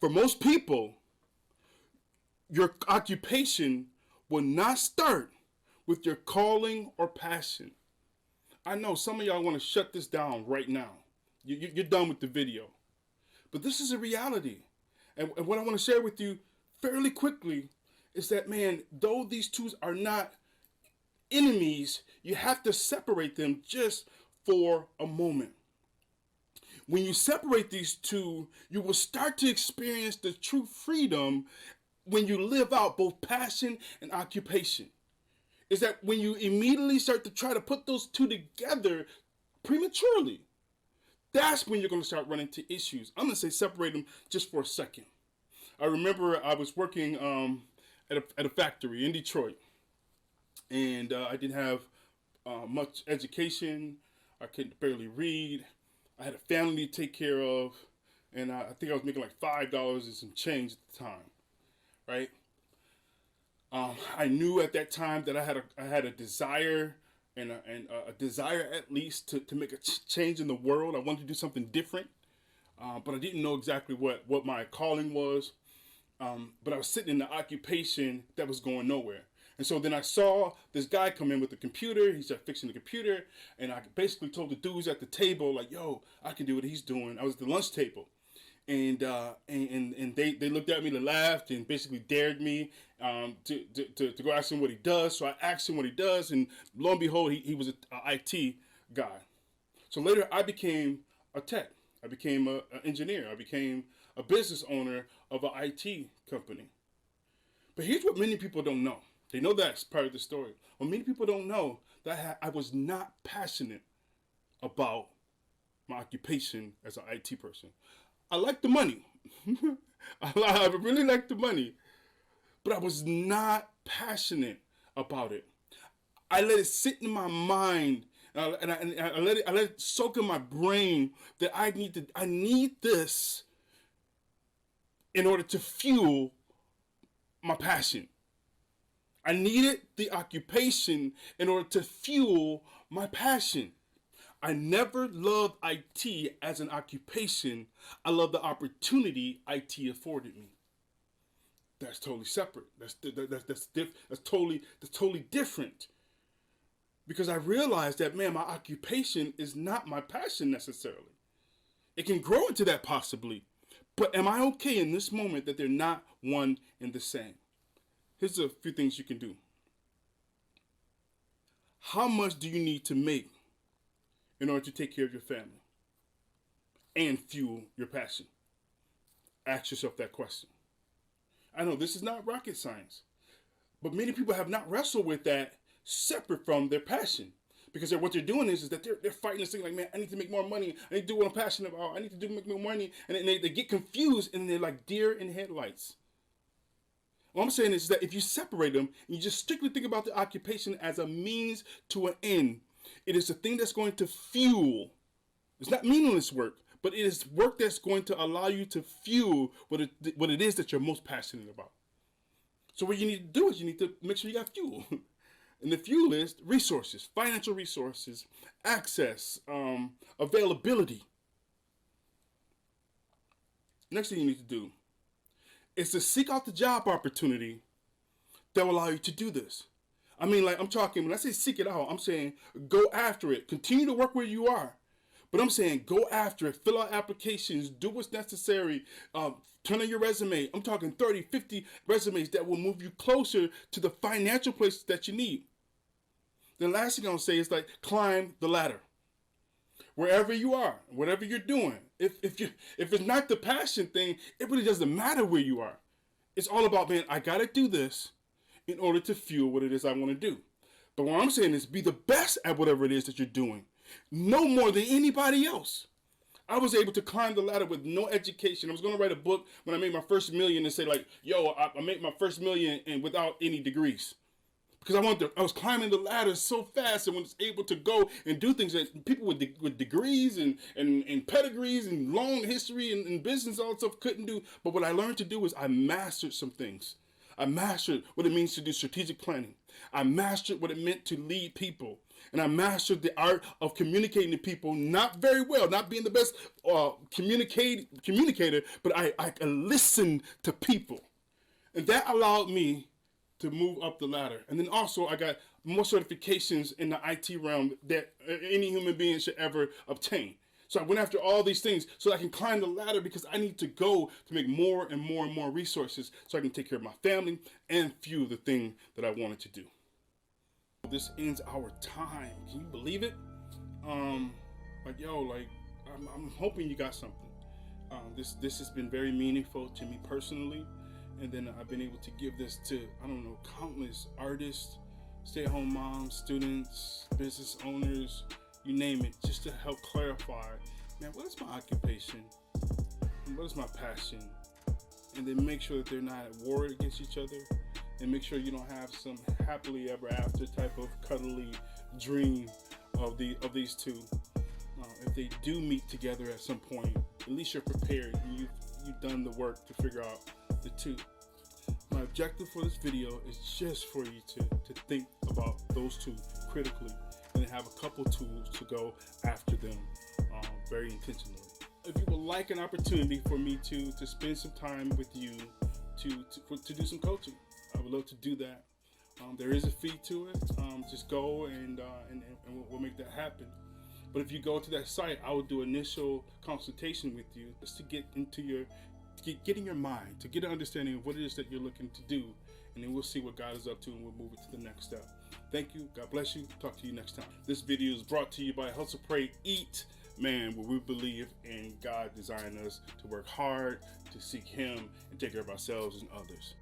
For most people, your occupation will not start with your calling or passion. I know some of y'all want to shut this down right now. You're done with the video. But this is a reality. And what I want to share with you fairly quickly is that, man, though these two are not enemies, you have to separate them just for a moment. When you separate these two, you will start to experience the true freedom when you live out both passion and occupation. Is that when you immediately start to try to put those two together prematurely, that's when you're going to start running into issues. I'm going to say separate them just for a second. I remember I was working at a factory in Detroit, and I didn't have much education. I could barely read. I had a family to take care of, and I think I was making like $5 and some change at the time, right? I knew at that time that I had a desire and a desire at least to make a change in the world. I wanted to do something different, but I didn't know exactly what my calling was. But I was sitting in the occupation that was going nowhere. And so then I saw this guy come in with the computer. He started fixing the computer, and I basically told the dudes at the table, like, "Yo, I can do what he's doing." I was at the lunch table. And they looked at me, they laughed, and basically dared me to go ask him what he does. So I asked him what he does, and lo and behold, he was an IT guy. So later I became a tech. I became an engineer. I became a business owner of an IT company. But here's what many people don't know. They know that's part of the story. What many people don't know, that I was not passionate about my occupation as an IT person. I like the money. I really like the money. But I was not passionate about it. I let it sit in my mind, and I let it soak in my brain that I need this in order to fuel my passion. I needed the occupation in order to fuel my passion. I never loved IT as an occupation. I love the opportunity IT afforded me. That's totally separate. That's totally different. Because I realized that, man, my occupation is not my passion necessarily. It can grow into that possibly. But am I okay in this moment that they're not one and the same? Here's a few things you can do. How much do you need to make in order to take care of your family and fuel your passion? Ask yourself that question. I know this is not rocket science, but many people have not wrestled with that separate from their passion. Because what they're doing is that they're fighting this thing like, man, I need to make more money. I need to do what I'm passionate about. I need to make more money. And then they get confused, and they're like deer in headlights. What I'm saying is that if you separate them and you just strictly think about the occupation as a means to an end, it is the thing that's going to fuel. It's not meaningless work, but it is work that's going to allow you to fuel what it is that you're most passionate about. So what you need to do is you need to make sure you got fuel. And the fuel is resources, financial resources, access, availability. Next thing you need to do is to seek out the job opportunity that will allow you to do this. I mean, like, I'm talking, when I say seek it out, I'm saying go after it. Continue to work where you are. But I'm saying go after it. Fill out applications. Do what's necessary. Turn on your resume. I'm talking 30, 50 resumes that will move you closer to the financial places that you need. The last thing I'm going to say is, like, climb the ladder. Wherever you are, whatever you're doing. If it's not the passion thing, it really doesn't matter where you are. It's all about, man, I got to do this in order to fuel what it is I want to do. But what I'm saying is be the best at whatever it is that you're doing. No more than anybody else. I was able to climb the ladder with no education. I was going to write a book when I made my first million and say, like, yo, I made my first million and without any degrees. Because I was climbing the ladder so fast and was able to go and do things that people with degrees and pedigrees and long history and business, all that stuff couldn't do. But what I learned to do is I mastered some things. I mastered what it means to do strategic planning. I mastered what it meant to lead people. And I mastered the art of communicating to people, not very well, not being the best communicator, but I listened to people. And that allowed me to move up the ladder. And then also I got more certifications in the IT realm that any human being should ever obtain. So I went after all these things so that I can climb the ladder, because I need to go to make more and more and more resources so I can take care of my family and fuel the thing that I wanted to do. This ends our time. Can you believe it? I'm hoping you got something. This has been very meaningful to me personally. And then I've been able to give this to, countless artists, stay-at-home moms, students, business owners, you name it, just to help clarify, man, what is my occupation? What is my passion? And then make sure that they're not at war against each other, and make sure you don't have some happily ever after type of cuddly dream of these two. If they do meet together at some point, at least you're prepared and you've done the work to figure out the two. My objective for this video is just for you to think about those two critically, and have a couple tools to go after them very intentionally. If you would like an opportunity for me to spend some time with you to do some coaching, I would love to do that. There is a fee to it. Just go and we'll make that happen. But if you go to that site, I will do initial consultation with you just to get in your mind, to get an understanding of what it is that you're looking to do, and then we'll see what God is up to, and we'll move it to the next step. Thank you. God bless you. Talk to you next time. This video is brought to you by Hustle, Pray, Eat, man, where we believe in God designed us to work hard, to seek Him, and take care of ourselves and others.